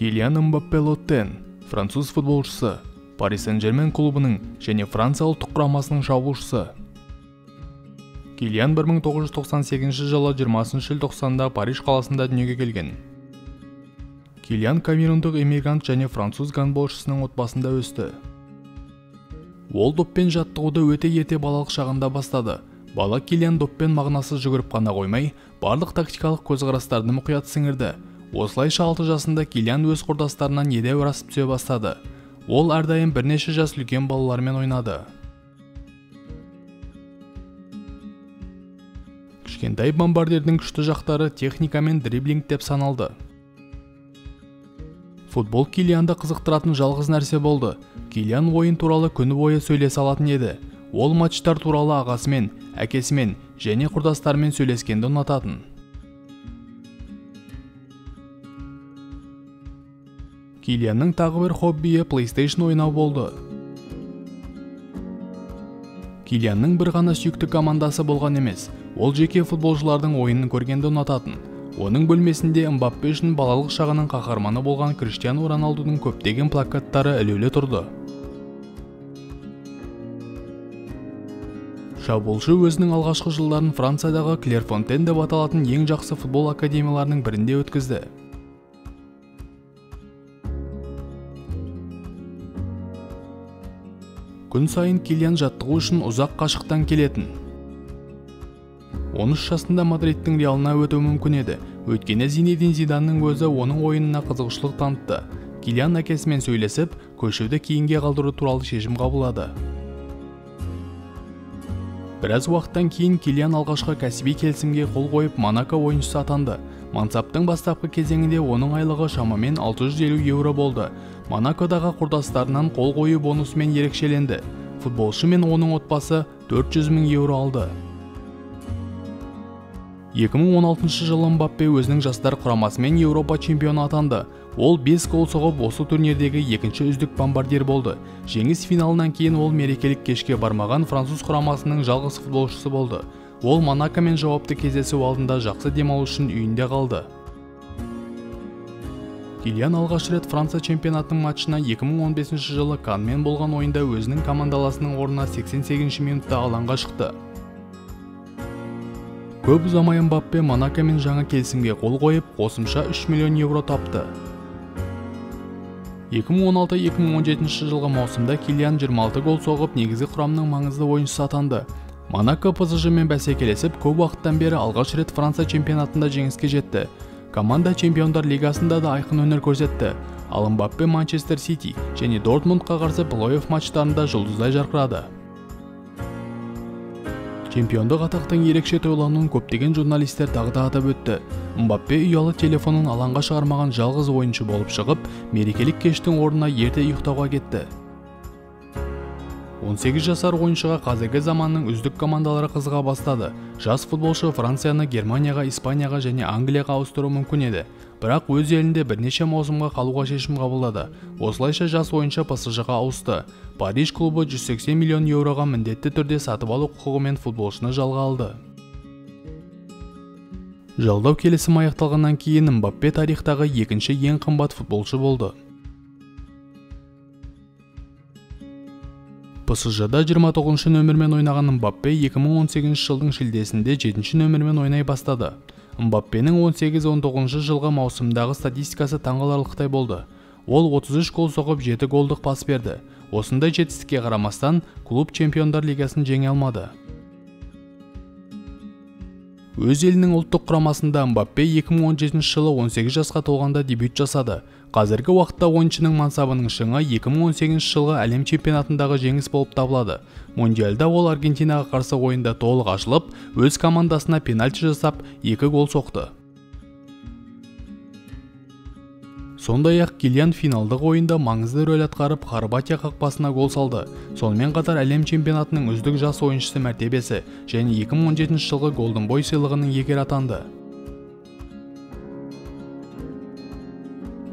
Килиан Мбаппе Лоттен, француз футболшысы, Пари Сен-Жермен клубының және Франция ұлттық құрамасының шабуылшысы. Килиан 1998 жылы 20 желтоқсанда Париж қаласында дүниеге келген. Килиан камерундық эмигрант және француз гандболшысының отбасында өсті. Ол доппен жаттығуды өте ерте балалық шағында бастады. Бала Килиан доппен мағынасыз жүгіріп қана қоймай, барлық тактикалық көзқарастарды мұқият сіңірді. Осылайша 6 жасында Килиан өз құрдастарынан едәуір асып түсе бастады. Ол әрдайым бірнеше жас үлкен балалармен ойнады. Кішкентай бомбардирдің күшті жақтары техника мен дриблинг деп саналды. Футбол Килианды қызықтыратын жалғыз нәрсе болды. Килиан ойын туралы күні бойы сөйлесе алатын еді. Ол матчтар туралы ағасымен, әкесімен және құрдастарымен сөйлескенді ұнататын. Килианның тағы бір хоббиі PlayStation ойнау болды. Килианның бір ғана сүйікті командасы болған емес, ол жеке футболшылардың ойынын көргенді ұнататын. Оның бөлмесінде Мбаппе үшін балалық шағының қаһарманы болған Криштиану Роналдудың көптеген плакаттары ілулі тұрды. Шабуылшы өзінің алғашқы жылдарын Франциядағы Клерфонтен деп аталатын ең жақсы футбол академияларының бірінде өткізді. Күн сайын Килиан жаттығу үшін ұзақ қашықтан келетін. 13 жасында Мадридтің Реалына өтуі мүмкін еді. Өйткені Зинедин Зиданның өзі оның ойынына қызығушылық танытты. Килиан әкесімен сөйлесіп, көшуді кейінге қалдыру туралы шешім қабылдады. Біраз уақыттан кейін Килиан алғашқы кәсіби келісімге қол қойып Монако ойыншысы атанды. Мансаптың бастапқы кезеңінде оның айлығы шамамен 650 еуро болды. Монакодағы құрдастарынан қол қою бонусымен ерекшеленді. Футболшы мен оның отбасы 400 000 еуро алды. 2016 жылы Мбаппе өзінің жастар құрамасымен Еуропа чемпионы атанды. Ол 5 гол соғып осы турнирдегі екінші үздік бомбардир болды. Жеңіс финалынан кейін ол мерекелік кешке бармаған француз құрамасының жалғыз футболшысы болды. Ол Монакомен жауапты кездесу алдында жақсы демалу үшін үйінде қалды. Килиан алғаш рет Франция чемпионатының матчына 2015 жылы Канмен болған ойында өзінің командаласының орнына 88 минутта алаңға шықты. Көп ұзамай Мбаппе Монакомен жаңа келісімге қол қойып, қосымша 3 миллион еуро тапты. 2016-2017 жылғы маусымда Килиан 26 гол соғып, негізгі құрамның маңызды ойыншысы атанды. Монако PSG-мен бәсекелесіп, көп уақыттан бері алғаш рет Франция чемпионатында жеңіске жетті. Команда Чемпиондар лигасында да айқын өнер көрсетті. Ал Мбаппе Манчестер Сити және Дортмундқа қарсы плей-офф матчтарында жұлдыздай жарқырады. Чемпиондық атақтың ерекше тойлануын көптеген журналистер тағы да атап өтті. Мбаппе ұялы телефонын алаңға шығармаған жалғыз ойыншы болып шығып, мерекелік кештің орнына ерте ұйықтауға кетті. 18 жасар ойыншыға қазіргі заманның үздік командалары қызыға бастады. Жас футболшы Францияны Германияға, Испанияға және Англияға ауыстыру мүмкін еді. Бірақ өз елінде бірнеше маусымға қалуға шешім қабылдады. Осылайша жас ойыншы PSG-ға ауысты. Париж клубы 180 миллион еуроға міндетті түрде сатып алу құқығымен футболшыны жалға алды. Жалдау келісімі аяқталғаннан кейін Мбаппе тарихтағы екінші ең қымбат футболшы болды. PSG-да 29 нөмірмен ойнаған Мбаппе 2018 жылдың шілдесінде 7 нөмірмен ойнай бастады. Мбаппенің 18-19 жылғы маусымдағы статистикасы таңғаларлықтай болды. Ол 33 гол соғып 7 голдық пас берді. Осындай жетістікке қарамастан, клуб Чемпиондар лигасын жеңе алмады. Өз елінің ұлттық құрамасында Мбаппе 2017 жылы 18 жасқа толғанда дебют жасады. Қазіргі уақытта ойыншының мансабының шыңы 2018 жылғы әлем чемпионатындағы жеңіс болып табылады. Мундиалда ол Аргентинаға қарсы ойында толық ашылып, өз командасына пенальти жасап, 2 гол соқты. Сондай-ақ Килиан финалдық ойында маңызды рөл атқарып, Хорватия қақпасына гол салды. Сонымен қатар әлем чемпионатының үздік жас ойыншысы мәртебесі және 2017 жылғы Golden Boy сыйлығының иегері атанды.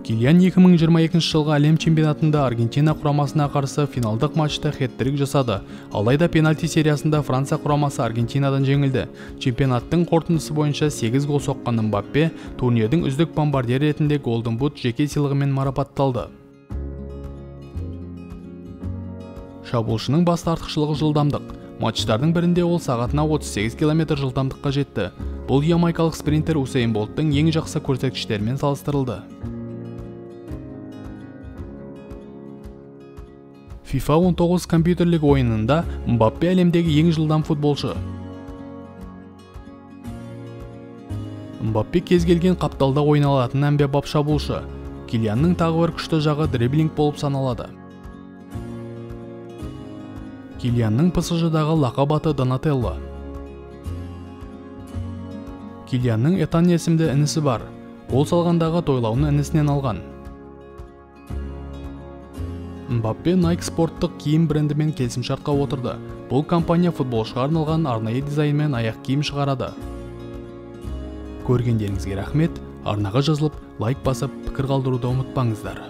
Килиан 2022 жылғы әлем чемпионатында Аргентина құрамасына қарсы финалдық матчта хет-трик жасады. Алайда пенальти сериясында Франция құрамасы Аргентинадан жеңілді. Чемпионаттың қорытындысы бойынша 8 гол соққан Мбаппе турнирдің үздік бомбардир ретінде Golden Boot жеке сыйлығымен марапатталды. Шабуылшының басты артықшылығы жылдамдық. Матчтардың бірінде ол сағатына 38 км жылдамдыққа жетті. Бұл ямайкалық спринтер Усейн Болттың ең жақсы көрсеткіштерімен салыстырылды. FIFA 19 компьютерлік ойынында Мбаппе әлемдегі ең жылдам футболшы. Мбаппе кез келген қапталда ойналатын әмбебап шабуылшы. Килианның тағы бір күшті жағы дриблинг болып саналады. Килианның PSG-дағы лақап аты Донателло. Килианның Этан есімді інісі бар. Гол салғандағы тойлауын інісінен алған. Мбаппе Nike спорттық киім брендімен келісімшартқа отырды. Бұл компания футболшыға арналған арнайы дизайнмен аяқ киім шығарады. Көргендеріңізге рахмет. Арнаға жазылып, лайк басып, пікір қалдыруды ұмытпаңыздар.